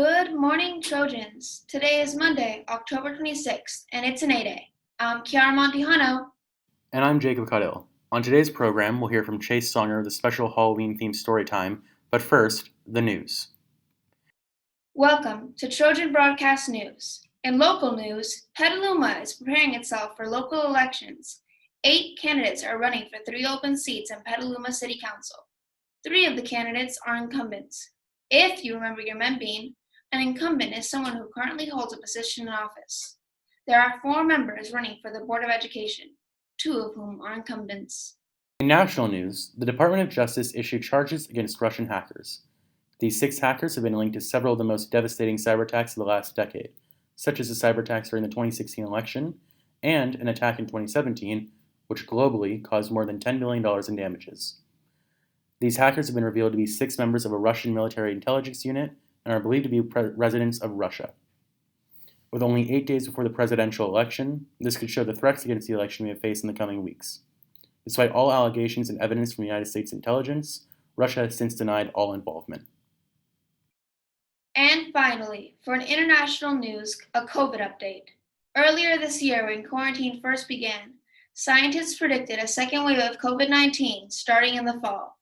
Good morning, Trojans. Today is Monday, October 26th, and it's an A-Day. I'm Kiara Montijano. And I'm Jacob Caudill. On today's program, we'll hear from Chase Songer with a special Halloween-themed story time, but first, the news. Welcome to Trojan Broadcast News. In local news, Petaluma is preparing itself for local elections. 8 candidates are running for 3 open seats in Petaluma City Council. 3 of the candidates are incumbents. If you remember your membean, an incumbent is someone who currently holds a position in office. There are 4 members running for the Board of Education, 2 of whom are incumbents. In national news, the Department of Justice issued charges against Russian hackers. These 6 hackers have been linked to several of the most devastating cyber attacks of the last decade, such as the cyber attacks during the 2016 election and an attack in 2017, which globally caused more than $10 billion in damages. These hackers have been revealed to be 6 members of a Russian military intelligence unit and are believed to be residents of Russia. With only 8 days before the presidential election, this could show the threats against the election we have faced in the coming weeks. Despite all allegations and evidence from the United States intelligence, Russia has since denied all involvement. And finally, for an international news, a COVID update. Earlier this year, when quarantine first began, scientists predicted a second wave of COVID-19 starting in the fall.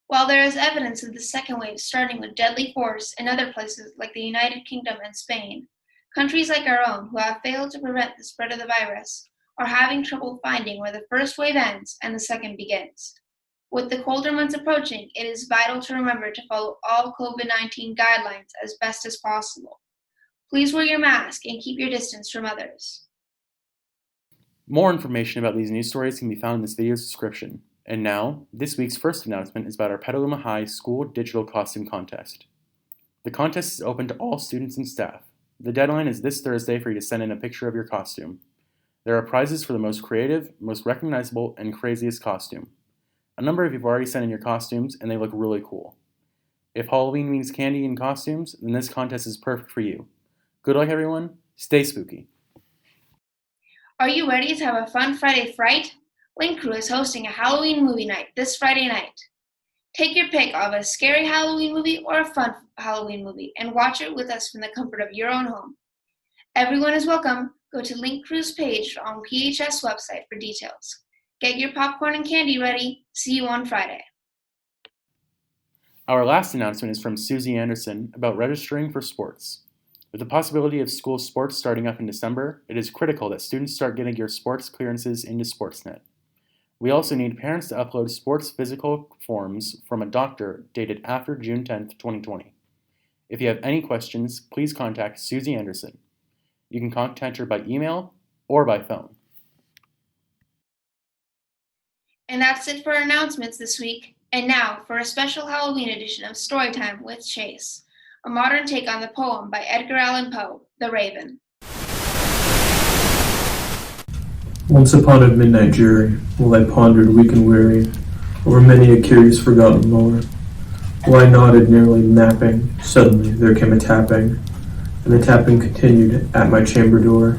While there is evidence of the second wave starting with deadly force in other places like the United Kingdom and Spain, countries like our own who have failed to prevent the spread of the virus are having trouble finding where the first wave ends and the second begins. With the colder months approaching, it is vital to remember to follow all COVID-19 guidelines as best as possible. Please wear your mask and keep your distance from others. More information about these news stories can be found in this video's description. And now, this week's first announcement is about our Petaluma High School Digital Costume Contest. The contest is open to all students and staff. The deadline is this Thursday for you to send in a picture of your costume. There are prizes for the most creative, most recognizable, and craziest costume. A number of you have already sent in your costumes, and they look really cool. If Halloween means candy and costumes, then this contest is perfect for you. Good luck, everyone. Stay spooky. Are you ready to have a fun Friday fright? Link Crew is hosting a Halloween movie night this Friday night. Take your pick of a scary Halloween movie or a fun Halloween movie and watch it with us from the comfort of your own home. Everyone is welcome. Go to Link Crew's page on PHS website for details. Get your popcorn and candy ready. See you on Friday. Our last announcement is from Suzie Andersen about registering for sports. With the possibility of school sports starting up in December, it is critical that students start getting your sports clearances into Sportsnet. We also need parents to upload sports physical forms from a doctor dated after June 10th, 2020. If you have any questions, please contact Suzie Andersen. You can contact her by email or by phone. And that's it for our announcements this week. And now for a special Halloween edition of Storytime with Chase, a modern take on the poem by Edgar Allan Poe, The Raven. Once upon a midnight jury, while I pondered weak and weary over many a curious forgotten lore, while I nodded nearly napping, suddenly there came a tapping, and the tapping continued at my chamber door.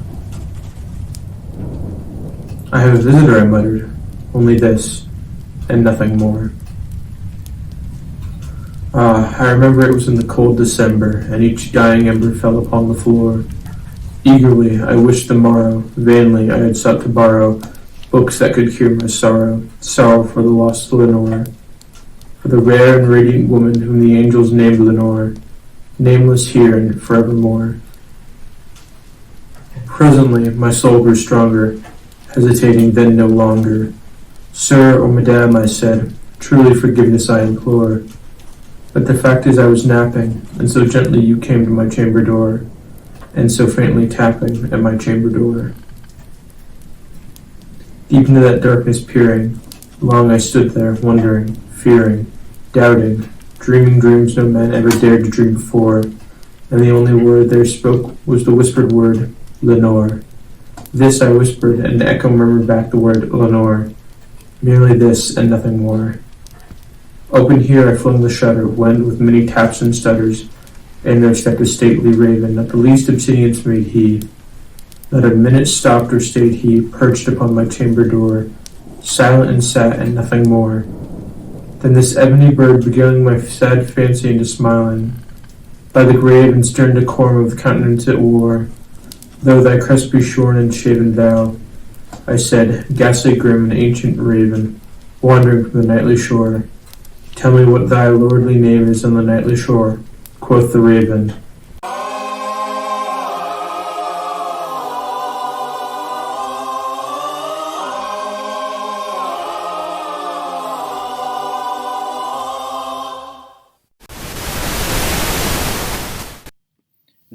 I have a visitor, I muttered, only this, and nothing more. I remember it was in the cold December, and each dying ember fell upon the floor. Eagerly, I wished the morrow. Vainly, I had sought to borrow books that could cure my sorrow, sorrow for the lost Lenore, for the rare and radiant woman whom the angels named Lenore, nameless here and forevermore. Presently, my soul grew stronger, hesitating then no longer. Sir or madame, I said, truly forgiveness I implore. But the fact is I was napping, and so gently you came to my chamber door, and so faintly tapping at my chamber door. Deep into that darkness peering, long I stood there, wondering, fearing, doubting, dreaming dreams no man ever dared to dream before, and the only word there spoke was the whispered word, Lenore. This I whispered, and the echo murmured back the word, Lenore. Merely this, and nothing more. Open here I flung the shutter, when, with many taps and stutters, in there stepped a stately raven, not the least obedience made he. Not a minute stopped or stayed he, perched upon my chamber door, silent and sat, and nothing more. Then this ebony bird, beguiling my sad fancy into smiling, by the grave and stern decorum of countenance it wore, though thy crest be shorn and shaven thou, I said, ghastly grim and ancient raven, wandering from the nightly shore, tell me what thy lordly name is on the nightly shore. Quoth the raven,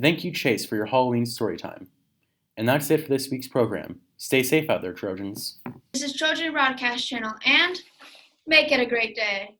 Thank you, Chase, for your Halloween story time. And that's it for this week's program. Stay safe out there, Trojans. This is Trojan Broadcast Channel, and make it a great day.